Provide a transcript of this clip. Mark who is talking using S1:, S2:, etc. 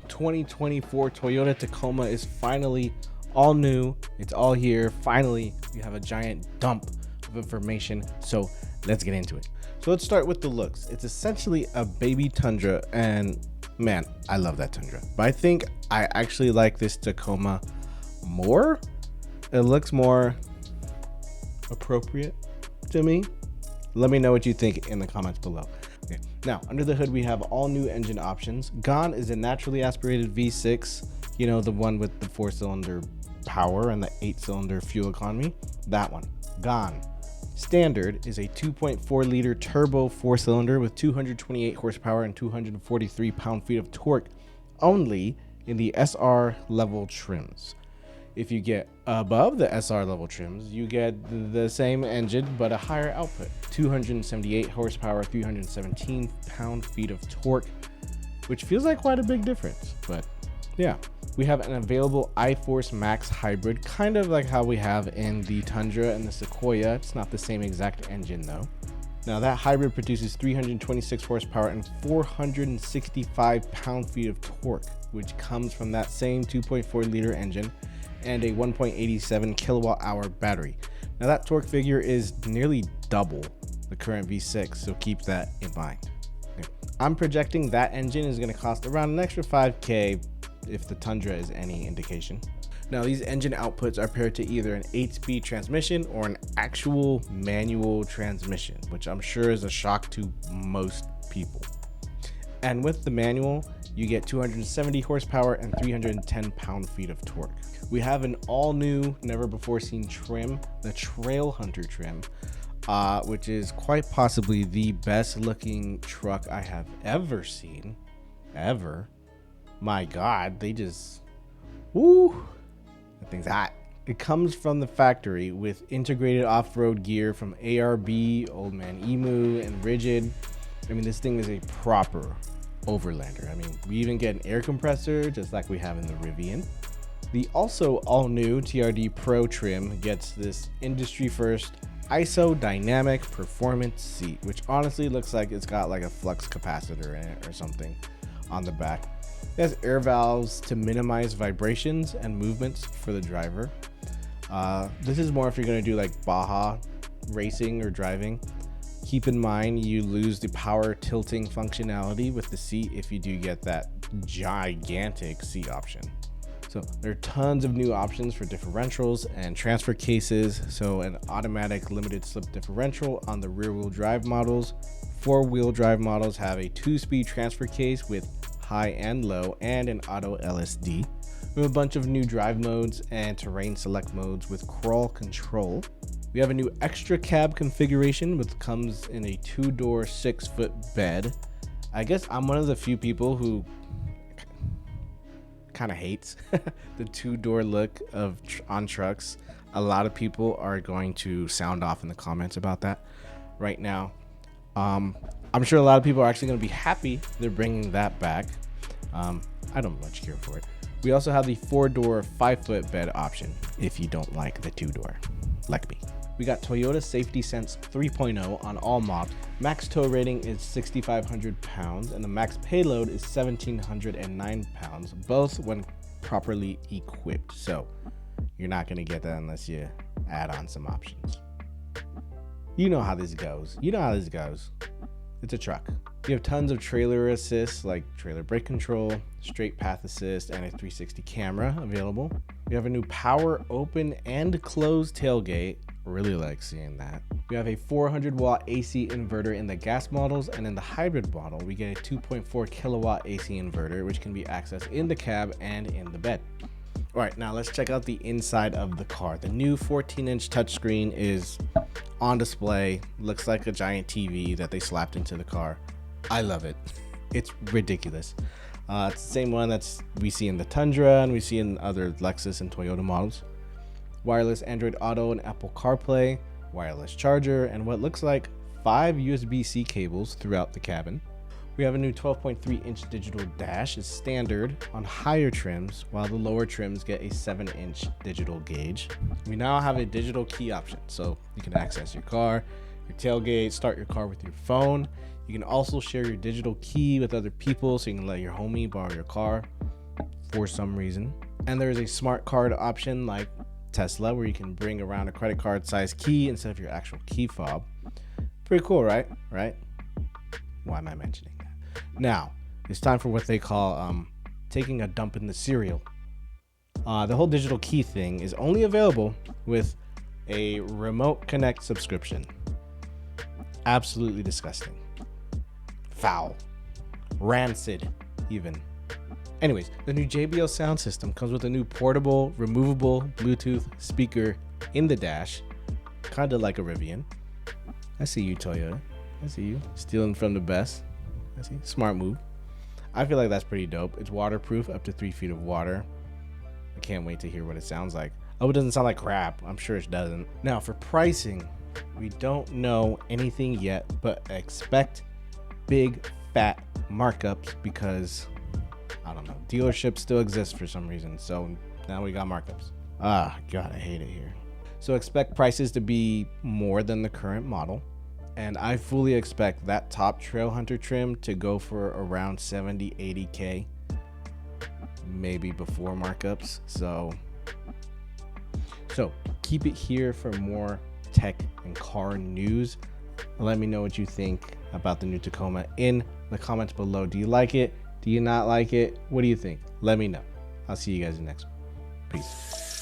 S1: 2024 Toyota Tacoma is finally all new. It's all here. Finally, you have a giant dump of information. So let's get into it. So let's start with the looks. It's essentially a baby Tundra, and man, I love that Tundra. But I think I actually like this Tacoma more. It looks more appropriate to me. Let me know what you think in the comments below. Okay. Now, under the hood, we have all new engine options. Gone is a naturally aspirated V6, you know, the one with the 4-cylinder power and the 8-cylinder fuel economy. That one, gone. Standard is a 2.4 liter turbo 4-cylinder with 228 horsepower and 243 pound-feet of torque, only in the SR level trims. If you get above the SR level trims, you get the same engine but a higher output, 278 horsepower, 317 pound-feet of torque, which feels like quite a big difference. But yeah, we have an available iForce Max hybrid, kind of like how we have in the Tundra and the Sequoia. It's not the same exact engine though. Now that hybrid produces 326 horsepower and 465 pound-feet of torque, which comes from that same 2.4 liter engine and a 1.87 kilowatt hour battery. Now that torque figure is nearly double the current V6, so keep that in mind. Okay. I'm projecting that engine is going to cost around an extra $5,000 if the Tundra is any indication. Now these engine outputs are paired to either an 8-speed transmission or an actual manual transmission, which I'm sure is a shock to most people. And with the manual, you get 270 horsepower and 310 pound-feet of torque. We have an all-new, never-before-seen trim, the Trail Hunter trim, which is quite possibly the best-looking truck I have ever seen, ever. My God, they just, woo, that thing's hot. It comes from the factory with integrated off-road gear from ARB, Old Man Emu, and Rigid. I mean, this thing is a proper overlander. I mean, we even get an air compressor just like we have in the Rivian. The also all-new TRD Pro trim gets this industry-first ISO dynamic performance seat, which honestly looks like it's got like a flux capacitor in it or something on the back. It has air valves to minimize vibrations and movements for the driver. This is more if you're going to do like Baja racing or driving. Keep in mind you lose the power tilting functionality with the seat if you do get that gigantic seat option. So there are tons of new options for differentials and transfer cases. So an automatic limited slip differential on the rear wheel drive models. 4-wheel drive models have a 2-speed transfer case with high and low and an auto LSD. We have a bunch of new drive modes and terrain select modes with crawl control. We have a new extra cab configuration which comes in a 2-door 6-foot bed. I guess I'm one of the few people who kind of hates the 2-door look of on trucks. A lot of people are going to sound off in the comments about that right now. I'm sure a lot of people are actually going to be happy they're bringing that back. I don't much care for it. We also have the 4-door 5-foot bed option if you don't like the 2-door like me. We got Toyota Safety Sense 3.0 on all models. Max tow rating is 6,500 pounds and the max payload is 1,709 pounds, both when properly equipped. So you're not going to get that unless you add on some options. You know how this goes. It's a truck. You have tons of trailer assist like trailer brake control, straight path assist, and a 360 camera available. We have a new power open and close tailgate. Really like seeing that. We have a 400 watt AC inverter in the gas models, and in the hybrid model we get a 2.4 kilowatt AC inverter which can be accessed in the cab and in the bed. All right, now let's check out the inside of the car. The new 14-inch touchscreen is on display. Looks like a giant TV that they slapped into the car. I love it. It's ridiculous. It's the same one we see in the Tundra and we see in other Lexus and Toyota models. Wireless Android Auto and Apple CarPlay, wireless charger, and what looks like 5 USB-C cables throughout the cabin. We have a new 12.3-inch digital dash as standard on higher trims, while the lower trims get a 7-inch digital gauge. We now have a digital key option, so you can access your car, your tailgate, start your car with your phone. You can also share your digital key with other people, so you can let your homie borrow your car. for some reason. And there's a smart card option like Tesla, where you can bring around a credit card size key instead of your actual key fob. Pretty cool, right? Why am I mentioning that? Now, it's time for what they call taking a dump in the cereal. The whole digital key thing is only available with a remote connect subscription. Absolutely disgusting. Foul. Rancid, even. Anyways, the new JBL sound system comes with a new portable, removable Bluetooth speaker in the dash, kind of like a Rivian. I see you, Toyota. I see you. Stealing from the best. I see. Smart move. I feel like that's pretty dope. It's waterproof, up to 3 feet of water. I can't wait to hear what it sounds like. Oh, it doesn't sound like crap. I'm sure it doesn't. Now, for pricing, we don't know anything yet, but expect big, fat markups because, I don't know, dealerships still exist for some reason. So now we got markups. God, I hate it here. So expect prices to be more than the current model. And I fully expect that top Trail Hunter trim to go for around 70, 80K, maybe before markups. So keep it here for more tech and car news. Let me know what you think about the new Tacoma in the comments below. Do you like it? Do you not like it? What do you think? Let me know. I'll see you guys in the next one. Peace.